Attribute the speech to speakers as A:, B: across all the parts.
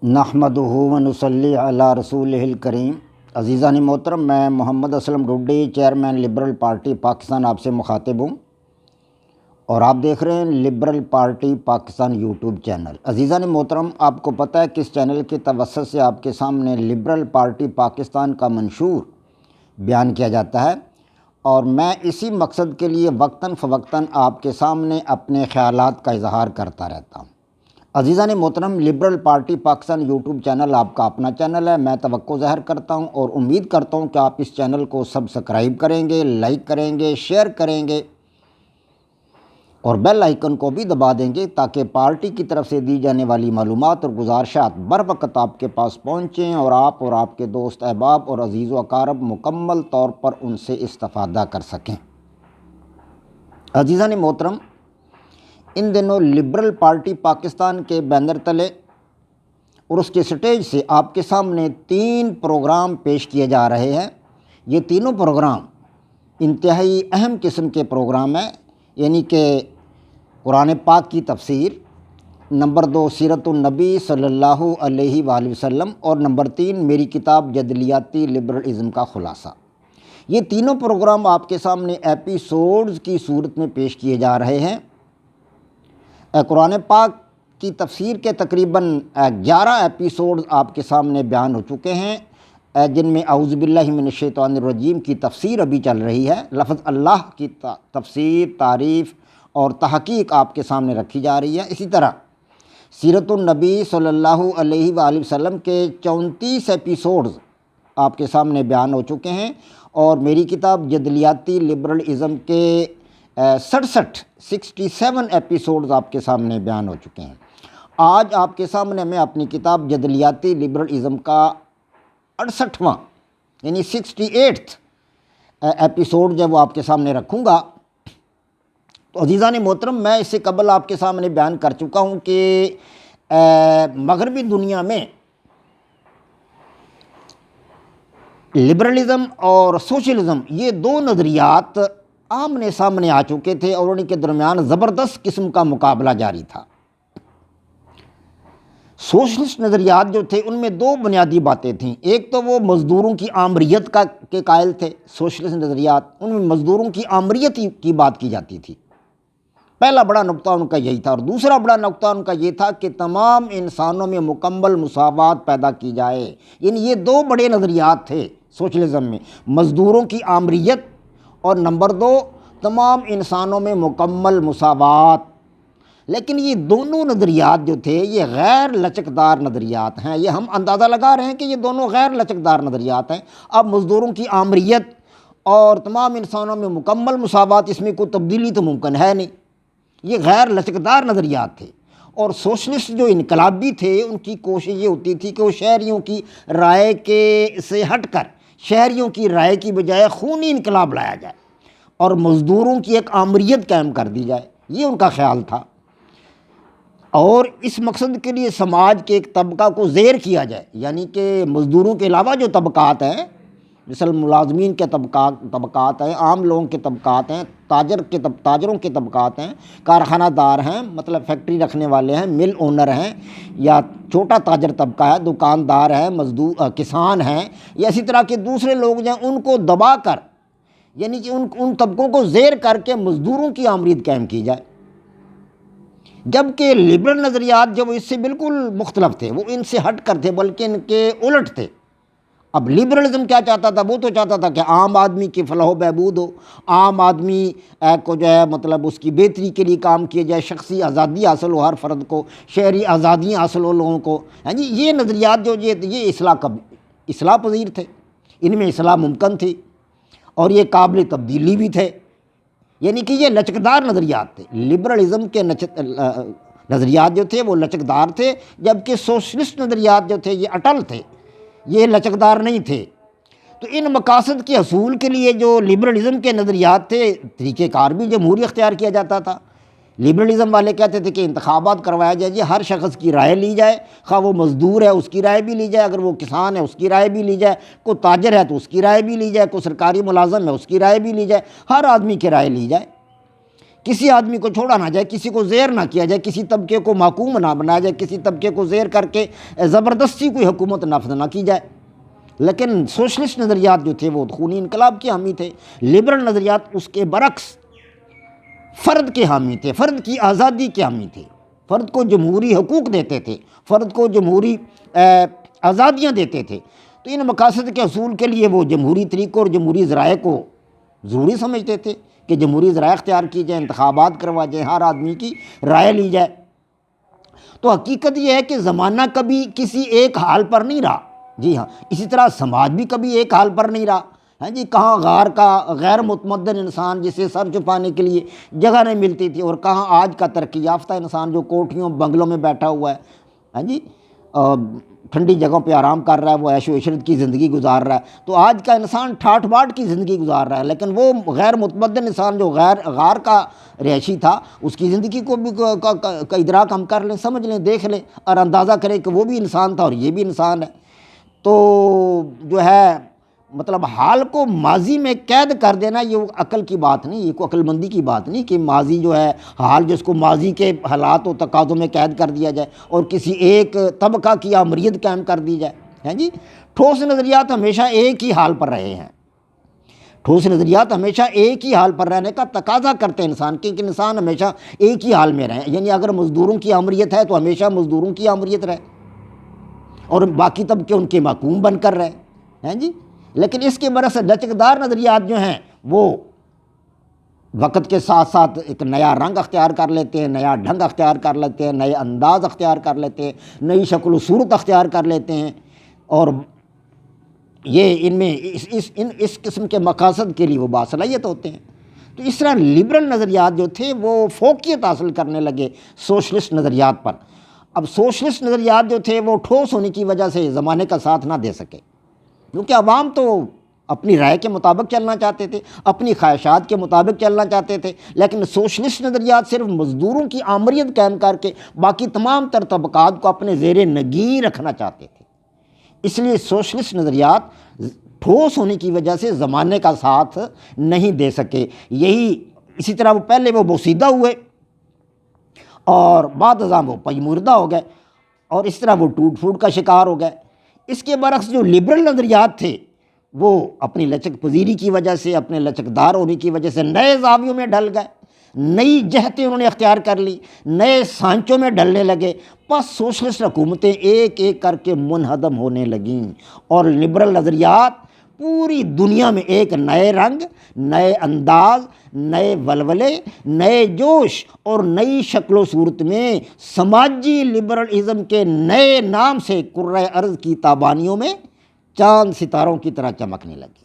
A: نحمدہ و نصلی علی رسولہ الکریم۔ عزیزان محترم، میں Muhammad Aslam Dodi, chairman Liberal Party Pakistan آپ سے مخاطب ہوں اور آپ دیکھ رہے ہیں Liberal Party Pakistan YouTube channel. عزیزان محترم، آپ کو پتہ ہے کہ اس چینل کے توسط سے آپ کے سامنے لبرل پارٹی پاکستان کا منشور بیان کیا جاتا ہے اور میں اسی مقصد کے لیے وقتاً فوقتاً آپ کے سامنے اپنے خیالات کا اظہار کرتا رہتا ہوں۔ عزیزان محترم، liberal Party Pakistan YouTube channel آپ کا اپنا چینل ہے۔ میں توقع ظاہر کرتا ہوں اور امید کرتا ہوں کہ آپ اس چینل کو سبسکرائب کریں گے، لائک کریں گے، شیئر کریں گے اور بیل آئیکن کو بھی دبا دیں گے تاکہ پارٹی کی طرف سے دی جانے والی معلومات اور گزارشات بر وقت آپ کے پاس پہنچیں اور آپ کے دوست احباب اور عزیز و اقارب مکمل طور پر ان سے استفادہ کر سکیں۔ عزیزان محترم، ان دنوں لبرل پارٹی پاکستان کے بینر تلے اور اس کے سٹیج سے آپ کے سامنے 3 پروگرام پیش کیے جا رہے ہیں۔ یہ تینوں پروگرام انتہائی اہم قسم کے پروگرام ہیں، یعنی کہ قرآن پاک کی تفسیر، نمبر 2 سیرت النبی صلی اللہ علیہ وآلہ وسلم اور نمبر 3 میری کتاب جدلیاتی لبرلزم کا خلاصہ۔ یہ تینوں پروگرام آپ کے سامنے ایپیسوڈز کی صورت میں پیش کیے جا رہے ہیں۔ قرآن پاک کی تفسیر کے تقریباً 11 ایپیسوڈز آپ کے سامنے بیان ہو چکے ہیں، جن میں اعوذ باللہ من الشیطان الرجیم کی تفسیر ابھی چل رہی ہے۔ لفظ اللہ کی تفسیر، تعریف اور تحقیق آپ کے سامنے رکھی جا رہی ہے۔ اسی طرح سیرت النبی صلی اللہ علیہ وآلہ وسلم کے 34 ایپیسوڈز آپ کے سامنے بیان ہو چکے ہیں اور میری کتاب جدلیاتی لبرلزم کے 67 ایپیسوڈز آپ کے سامنے بیان ہو چکے ہیں۔ آج آپ کے سامنے میں اپنی کتاب جدلیاتی لبرلزم کا 68واں یعنی 68 ایپیسوڈ جب وہ آپ کے سامنے رکھوں گا۔ تو عزیزان محترم، میں اس سے قبل آپ کے سامنے بیان کر چکا ہوں کہ مغربی دنیا میں لبرلزم اور سوشلزم یہ 2 نظریات آمنے سامنے آ چکے تھے اور ان کے درمیان زبردست قسم کا مقابلہ جاری تھا۔ سوشلسٹ نظریات جو تھے ان میں 2 بنیادی باتیں تھیں۔ ایک تو وہ مزدوروں کی آمریت کے قائل تھے۔ سوشلسٹ نظریات ان میں مزدوروں کی آمریت کی بات کی جاتی تھی، پہلا بڑا نقطہ ان کا یہی تھا۔ اور دوسرا بڑا نقطہ ان کا یہ تھا کہ تمام انسانوں میں مکمل مساوات پیدا کی جائے، یعنی یہ 2 بڑے نظریات تھے سوشلزم میں، مزدوروں کی آمریت اور نمبر 2 تمام انسانوں میں مکمل مساوات۔ لیکن یہ دونوں نظریات جو تھے یہ غیر لچکدار نظریات ہیں۔ یہ ہم اندازہ لگا رہے ہیں کہ یہ دونوں غیر لچکدار نظریات ہیں۔ اب مزدوروں کی آمریت اور تمام انسانوں میں مکمل مساوات، اس میں کوئی تبدیلی تو ممکن ہے نہیں، یہ غیر لچکدار نظریات تھے۔ اور سوشلسٹ جو انقلابی تھے ان کی کوشش یہ ہوتی تھی کہ وہ شہریوں کی رائے سے ہٹ کر شہریوں کی رائے کی بجائے خونی انقلاب لایا جائے اور مزدوروں کی ایک آمریت قائم کر دی جائے، یہ ان کا خیال تھا۔ اور اس مقصد کے لیے سماج کے ایک طبقہ کو زیر کیا جائے، یعنی کہ مزدوروں کے علاوہ جو طبقات ہیں، مثلا ملازمین کے طبقات ہیں، عام لوگوں کے طبقات ہیں، تاجروں کے طبقات ہیں، کارخانہ دار ہیں، مطلب فیکٹری رکھنے والے ہیں، مل اونر ہیں، یا چھوٹا تاجر طبقہ ہے، دکاندار ہیں، کسان ہیں، یا اسی طرح کے دوسرے لوگ جو ہیں ان کو دبا کر، یعنی کہ ان طبقوں کو زیر کر کے مزدوروں کی آمریت قائم کی جائے۔ جبکہ لبرل نظریات جو اس سے بالکل مختلف تھے، وہ ان سے ہٹ کر تھے، بلکہ ان کے الٹ تھے۔ اب لبرلزم کیا چاہتا تھا؟ وہ تو چاہتا تھا کہ عام آدمی کی فلاح و بہبود ہو، عام آدمی کو جو ہے مطلب اس کی بہتری کے لیے کام کیا جائے، شخصی آزادی حاصل ہو ہر فرد کو، شہری آزادیاں حاصل ہو لوگوں کو۔ ہاں جی، یہ نظریات جو یہ اصلاح پذیر تھے، ان میں اصلاح ممکن تھی اور یہ قابل تبدیلی بھی تھے، یعنی کہ یہ لچکدار نظریات تھے۔ لبرلزم کے نظریات جو تھے وہ لچکدار تھے، جبکہ سوشلسٹ نظریات جو تھے یہ اٹل تھے، یہ لچکدار نہیں تھے۔ تو ان مقاصد کے حصول کے لیے جو لبرلزم کے نظریات تھے، طریقہ کار بھی جمہوری اختیار کیا جاتا تھا۔ لبرلزم والے کہتے تھے کہ انتخابات کروایا جائے، ہر شخص کی رائے لی جائے، خواہ وہ مزدور ہے اس کی رائے بھی لی جائے، اگر وہ کسان ہے اس کی رائے بھی لی جائے، کوئی تاجر ہے تو اس کی رائے بھی لی جائے، کوئی سرکاری ملازم ہے اس کی رائے بھی لی جائے، ہر آدمی کی رائے لی جائے۔ کسی آدمی کو چھوڑا نہ جائے، کسی کو زیر نہ کیا جائے، کسی طبقے کو محکوم نہ بنایا جائے، کسی طبقے کو زیر کر کے زبردستی کوئی حکومت نافذ نہ کی جائے۔ لیکن سوشلسٹ نظریات جو تھے وہ خونی انقلاب کے حامی تھے، لبرل نظریات اس کے برعکس فرد کے حامی تھے، فرد کی آزادی کے حامی تھے، فرد کو جمہوری حقوق دیتے تھے، فرد کو جمہوری آزادیاں دیتے تھے۔ تو ان مقاصد کے حصول کے لیے وہ جمہوری طریقوں اور جمہوری ذرائع کو ضروری سمجھتے تھے کہ جمہوری ذرائع اختیار کی جائیں، انتخابات کروا جائیں، ہر آدمی کی رائے لی جائے۔ تو حقیقت یہ ہے کہ زمانہ کبھی کسی ایک حال پر نہیں رہا، جی ہاں، اسی طرح سماج بھی کبھی ایک حال پر نہیں رہا، ہاں جی، کہاں غار کا غیر متمدن انسان جسے سر چھپانے کے لیے جگہ نہیں ملتی تھی، اور کہاں آج کا ترقی یافتہ انسان جو کوٹھیوں بنگلوں میں بیٹھا ہوا ہے، ہاں جی، ٹھنڈی جگہوں پہ آرام کر رہا ہے، وہ عیش و عشرت کی زندگی گزار رہا ہے۔ تو آج کا انسان ٹھاٹھ باٹھ کی زندگی گزار رہا ہے، لیکن وہ غیر متمدن انسان جو غار کا رہائشی تھا، اس کی زندگی کو بھی کا ادراک ہم کر لیں، سمجھ لیں، دیکھ لیں، اور اندازہ کریں کہ وہ بھی انسان تھا اور یہ بھی انسان ہے۔ تو جو ہے مطلب حال کو ماضی میں قید کر دینا یہ عقل کی بات نہیں، یہ کوئی عقل مندی کی بات نہیں کہ ماضی جو ہے حال جس کو ماضی کے حالات و تقاضوں میں قید کر دیا جائے اور کسی ایک طبقہ کی آمریت قائم کر دی جائے، ہیں جی۔ ٹھوس نظریات ہمیشہ ایک ہی حال پر رہے ہیں، ٹھوس نظریات ہمیشہ ایک ہی حال پر رہنے کا تقاضا کرتے ہیں انسان کہ انسان ہمیشہ ایک ہی حال میں رہے، یعنی اگر مزدوروں کی آمریت ہے تو ہمیشہ مزدوروں کی آمریت رہے اور باقی طبقے ان کے محکوم بن کر رہے، ہیں جی۔ لیکن اس کے برعکس لچکدار نظریات جو ہیں وہ وقت کے ساتھ ساتھ ایک نیا رنگ اختیار کر لیتے ہیں، نیا ڈھنگ اختیار کر لیتے ہیں، نئے انداز اختیار کر لیتے ہیں، نئی شکل و صورت اختیار کر لیتے ہیں، اور یہ ان میں اس قسم کے مقاصد کے لیے وہ باصلاحیت ہوتے ہیں۔ تو اس طرح لبرل نظریات جو تھے وہ فوقیت حاصل کرنے لگے سوشلسٹ نظریات پر۔ اب سوشلسٹ نظریات جو تھے وہ ٹھوس ہونے کی وجہ سے زمانے کا ساتھ نہ دے سکے، کیونکہ عوام تو اپنی رائے کے مطابق چلنا چاہتے تھے، اپنی خواہشات کے مطابق چلنا چاہتے تھے، لیکن سوشلسٹ نظریات صرف مزدوروں کی آمریت قائم کر کے باقی تمام تر طبقات کو اپنے زیر نگیں رکھنا چاہتے تھے۔ اس لیے سوشلسٹ نظریات ٹھوس ہونے کی وجہ سے زمانے کا ساتھ نہیں دے سکے۔ اسی طرح وہ پہلے وہ بوسیدہ ہوئے اور بعد ازاں وہ پژمردہ ہو گئے، اور اس طرح وہ ٹوٹ پھوٹ کا شکار ہو گئے۔ اس کے برعکس جو لبرل نظریات تھے وہ اپنی لچک پذیری کی وجہ سے، اپنے لچکدار ہونے کی وجہ سے نئے زاویوں میں ڈھل گئے، نئی جہتیں انہوں نے اختیار کر لی، نئے سانچوں میں ڈھلنے لگے، پس سوشلسٹ حکومتیں ایک ایک کر کے منہدم ہونے لگیں، اور لبرل نظریات پوری دنیا میں ایک نئے رنگ، نئے انداز، نئے ولولے، نئے جوش اور نئی شکل و صورت میں سماجی لبرلزم کے نئے نام سے کرۂ ارض کی تابانیوں میں چاند ستاروں کی طرح چمکنے لگی۔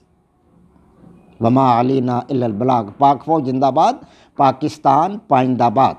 A: وما علینا الا البلاغ۔ پاک فوج زندہ باد، پاکستان پائندہ باد۔